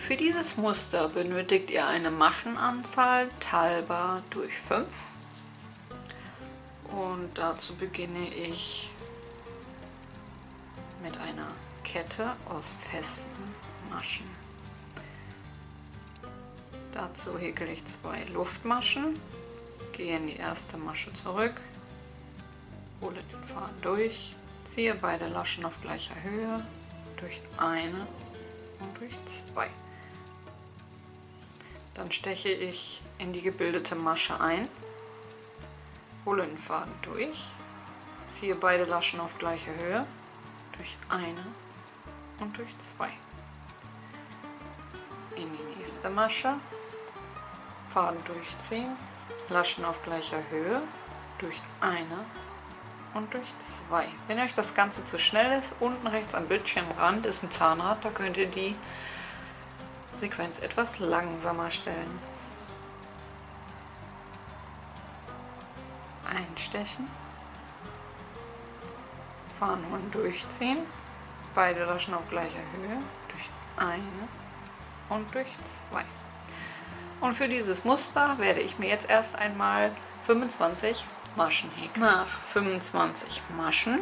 Für dieses Muster benötigt ihr eine Maschenanzahl teilbar durch 5. Und dazu beginne ich mit einer Kette aus festen Maschen. Dazu häkle ich 2 Luftmaschen, gehe in die erste Masche zurück, hole den Faden durch, ziehe beide Laschen auf gleicher Höhe durch eine und durch 2. Dann steche ich in die gebildete Masche ein, hole den Faden durch, ziehe beide Laschen auf gleicher Höhe durch eine und durch 2. In die nächste Masche, Faden durchziehen, Laschen auf gleicher Höhe durch eine und durch 2. Wenn euch das Ganze zu schnell ist, unten rechts am Bildschirmrand ist ein Zahnrad, da könnt ihr die Sequenz etwas langsamer stellen. Einstechen, Faden holen, durchziehen, beide Laschen auf gleicher Höhe durch eine und durch 2. Und für dieses Muster werde ich mir jetzt erst einmal 25 Maschen häkeln. Nach 25 Maschen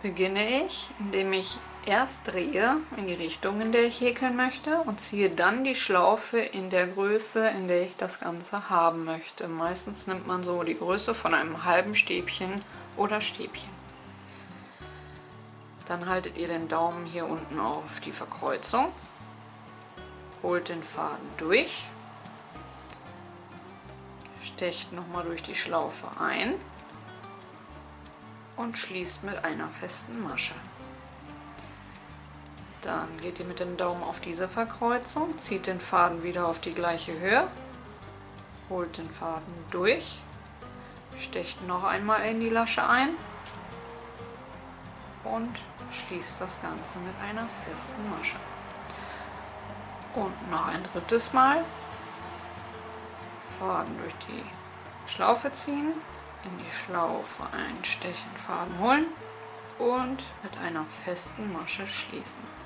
beginne ich, indem ich erst drehe in die Richtung, in der ich häkeln möchte, und ziehe dann die Schlaufe in der Größe, in der ich das Ganze haben möchte. Meistens nimmt man so die Größe von einem halben Stäbchen oder Stäbchen. Dann haltet ihr den Daumen hier unten auf die Verkreuzung, holt den Faden durch, stecht nochmal durch die Schlaufe ein und schließt mit einer festen Masche. Dann geht ihr mit dem Daumen auf diese Verkreuzung, zieht den Faden wieder auf die gleiche Höhe, holt den Faden durch, stecht noch einmal in die Lasche ein und schließt das Ganze mit einer festen Masche. Und noch ein drittes Mal, Faden durch die Schlaufe ziehen, in die Schlaufe einstechen, Faden holen und mit einer festen Masche schließen.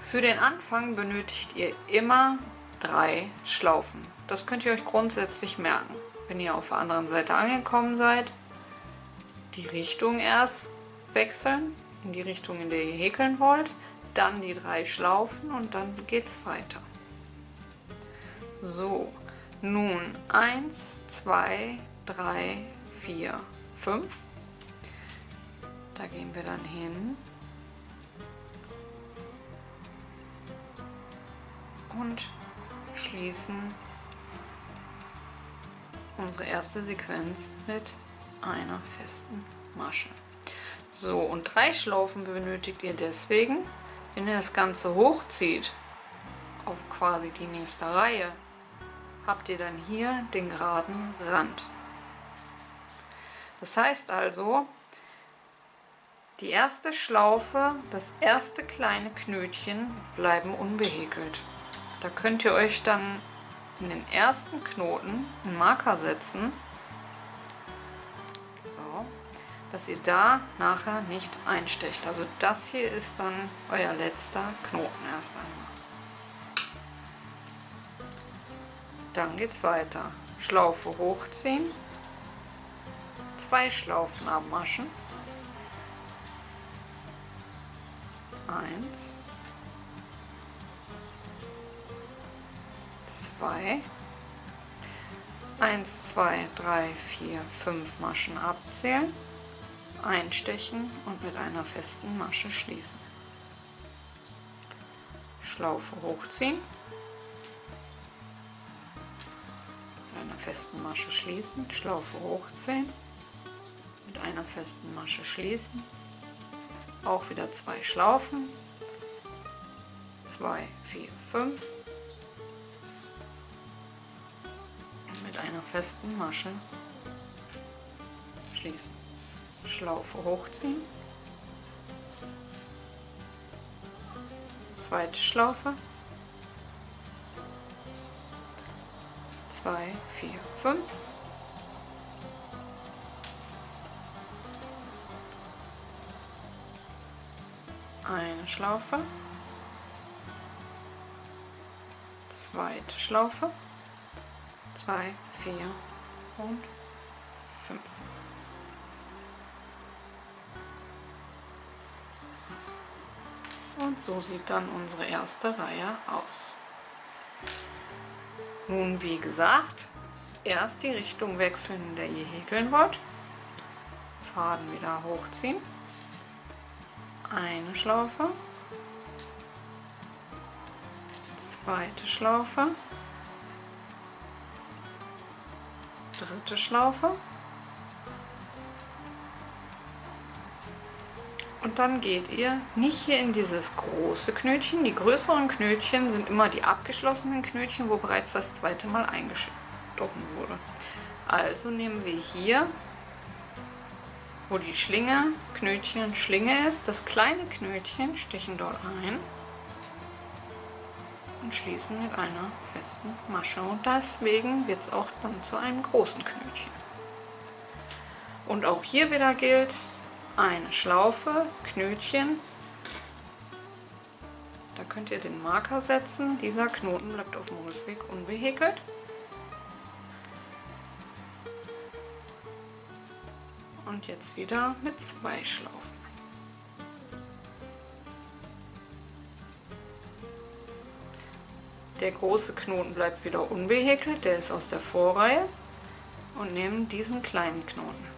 Für den Anfang benötigt ihr immer 3 Schlaufen. Das könnt ihr euch grundsätzlich merken. Wenn ihr auf der anderen Seite angekommen seid, die Richtung erst wechseln, in die Richtung, in der ihr häkeln wollt, dann die 3 Schlaufen und dann geht es weiter. So, nun 1, 2, 3, 4, 5. Da gehen wir dann hin und schließen unsere erste Sequenz mit einer festen Masche. So, und 3 Schlaufen benötigt ihr deswegen, wenn ihr das Ganze hochzieht auf quasi die nächste Reihe, habt ihr dann hier den geraden Rand. Das heißt also, die erste Schlaufe, das erste kleine Knötchen bleiben unbehäkelt. Da könnt ihr euch dann in den ersten Knoten einen Marker setzen, so, dass ihr da nachher nicht einstecht. Also das hier ist dann euer letzter Knoten erst einmal. Dann geht es weiter. Schlaufe hochziehen, 2 Schlaufen abmaschen, 1, 2, 1, 2, 3, 4, 5 Maschen abzählen, einstechen und mit einer festen Masche schließen. Schlaufe hochziehen, mit einer festen Masche schließen, Schlaufe hochziehen, mit einer festen Masche schließen, auch wieder 2 Schlaufen, 2, 4, 5 und mit einer festen Masche schließen. Schlaufe hochziehen, zweite Schlaufe, 2, 4, 5 eine Schlaufe, zweite Schlaufe, 2, 4 und 5. Und so sieht dann unsere erste Reihe aus. Nun, wie gesagt, erst die Richtung wechseln, in der ihr häkeln wollt. Faden wieder hochziehen. Eine Schlaufe. Zweite Schlaufe. Dritte Schlaufe. Und dann geht ihr nicht hier in dieses große Knötchen. Die größeren Knötchen sind immer die abgeschlossenen Knötchen, wo bereits das zweite Mal eingestochen wurde. Also nehmen wir hier, wo die Schlinge, Knötchen, Schlinge ist, das kleine Knötchen, stechen dort ein und schließen mit einer festen Masche. Und deswegen wird es auch dann zu einem großen Knötchen. Und auch hier wieder gilt, eine Schlaufe, Knötchen, da könnt ihr den Marker setzen, dieser Knoten bleibt auf dem Rückweg unbehäkelt. Und jetzt wieder mit 2 Schlaufen. Der große Knoten bleibt wieder unbehäkelt, der ist aus der Vorreihe, und nehmen diesen kleinen Knoten.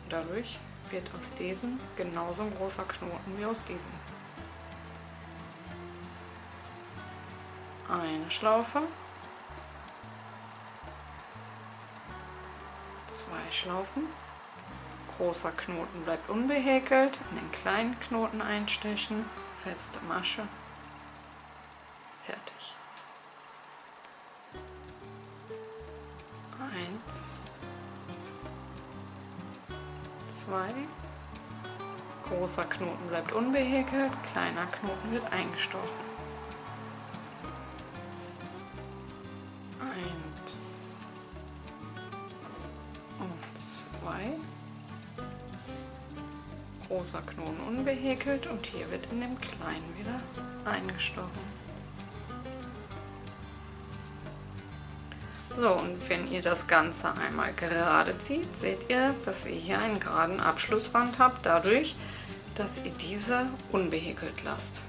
Dadurch wird aus diesem genauso ein großer Knoten wie aus diesem. Eine Schlaufe, 2 Schlaufen, großer Knoten bleibt unbehäkelt, in den kleinen Knoten einstechen, feste Masche, fertig. 1, 2, großer Knoten bleibt unbehäkelt, kleiner Knoten wird eingestochen. 1 und 2, großer Knoten unbehäkelt und hier wird in dem kleinen wieder eingestochen. So, und wenn ihr das Ganze einmal gerade zieht, seht ihr, dass ihr hier einen geraden Abschlussrand habt, dadurch, dass ihr diese unbehäkelt lasst.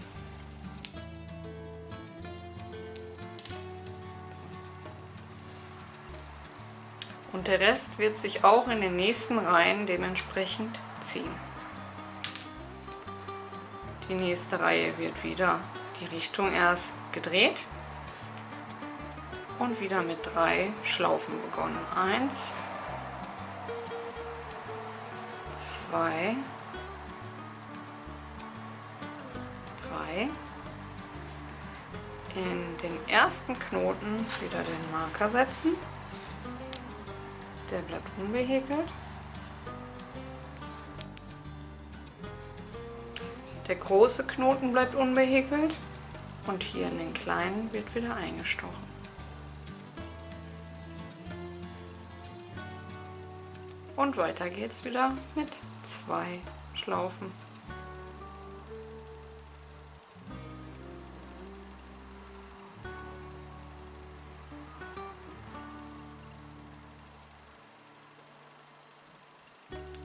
Und der Rest wird sich auch in den nächsten Reihen dementsprechend ziehen. Die nächste Reihe wird wieder die Richtung erst gedreht. Und wieder mit 3 Schlaufen begonnen. 1, 2, 3. In den ersten Knoten wieder den Marker setzen. Der bleibt unbehäkelt. Der große Knoten bleibt unbehäkelt. Und hier in den kleinen wird wieder eingestochen. Und weiter geht's wieder mit 2 Schlaufen.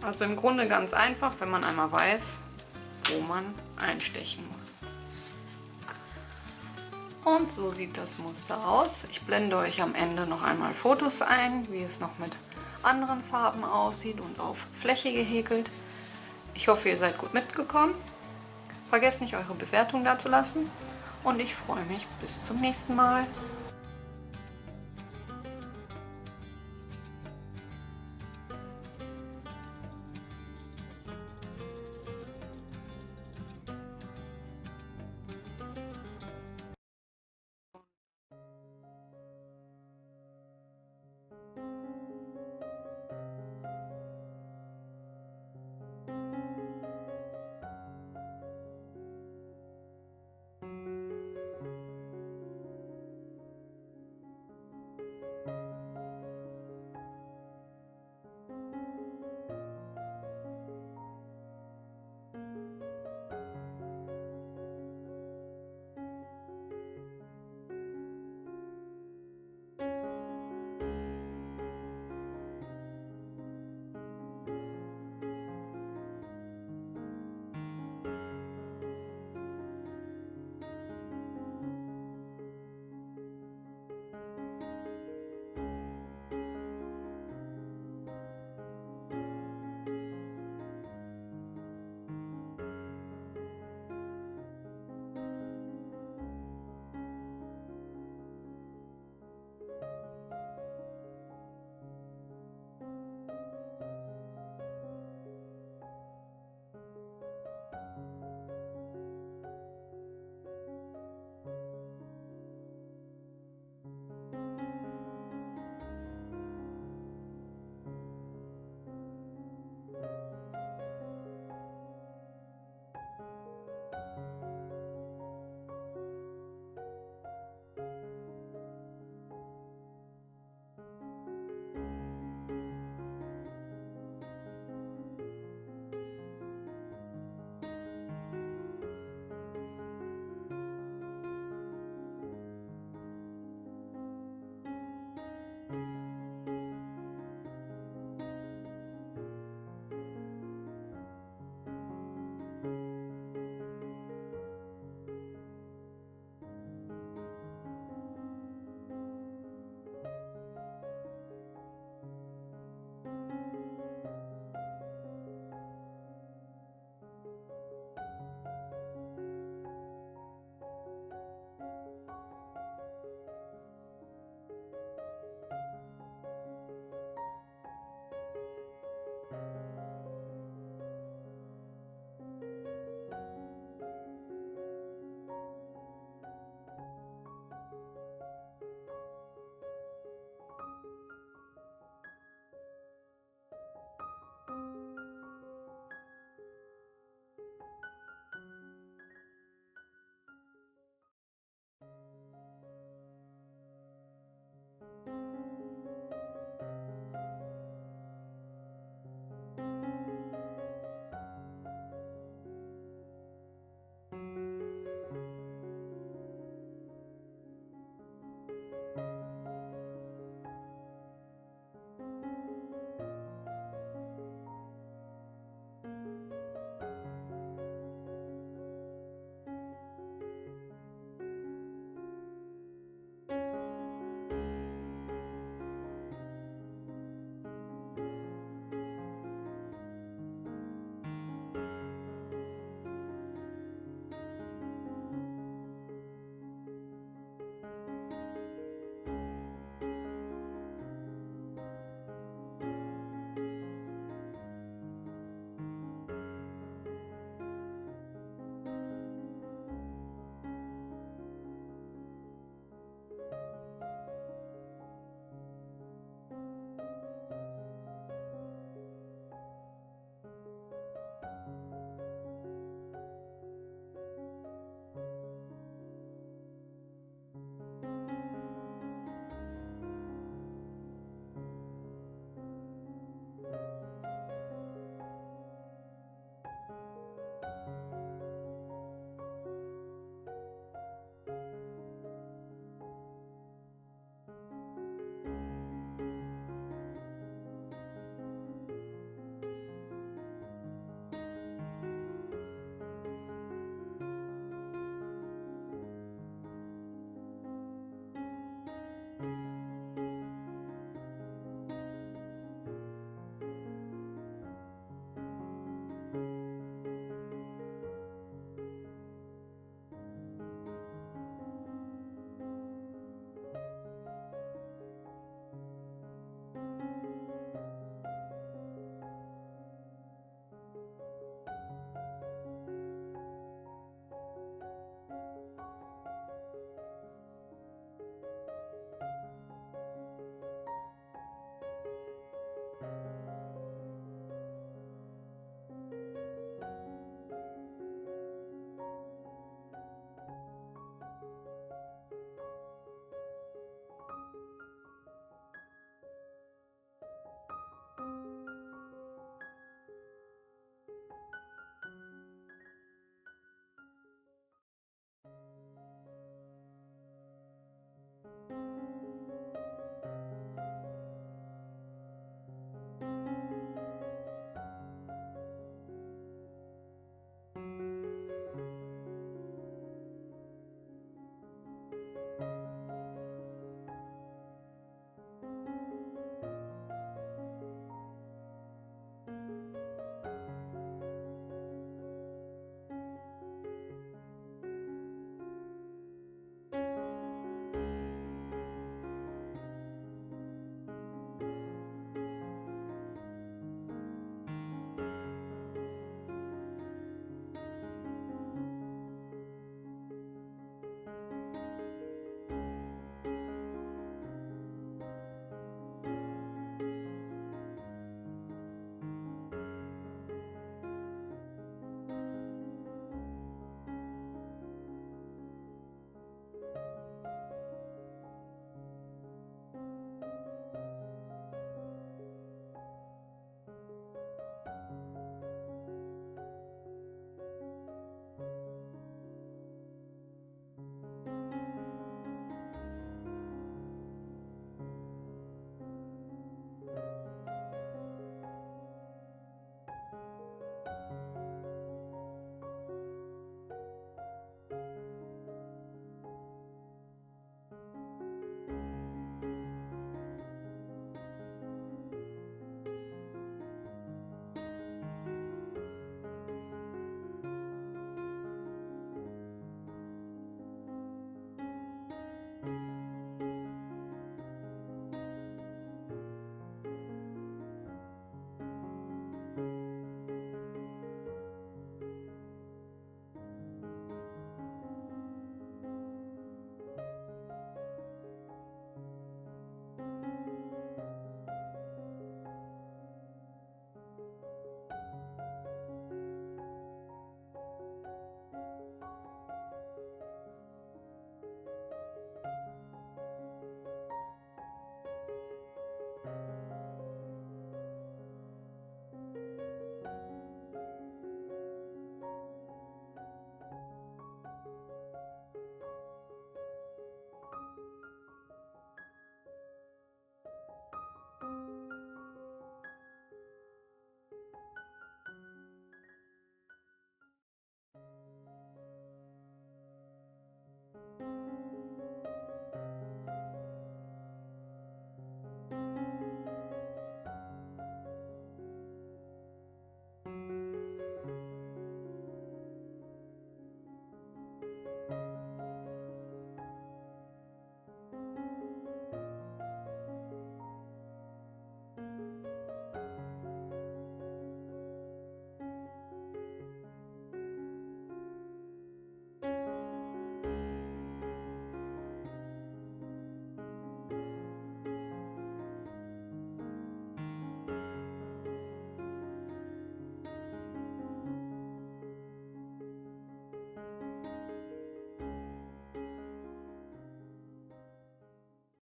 Also im Grunde ganz einfach, wenn man einmal weiß, wo man einstechen muss. Und so sieht das Muster aus. Ich blende euch am Ende noch einmal Fotos ein, wie es noch mit anderen Farben aussieht und auf Fläche gehäkelt. Ich hoffe, ihr seid gut mitgekommen. Vergesst nicht, eure Bewertung dazulassen und ich freue mich bis zum nächsten Mal.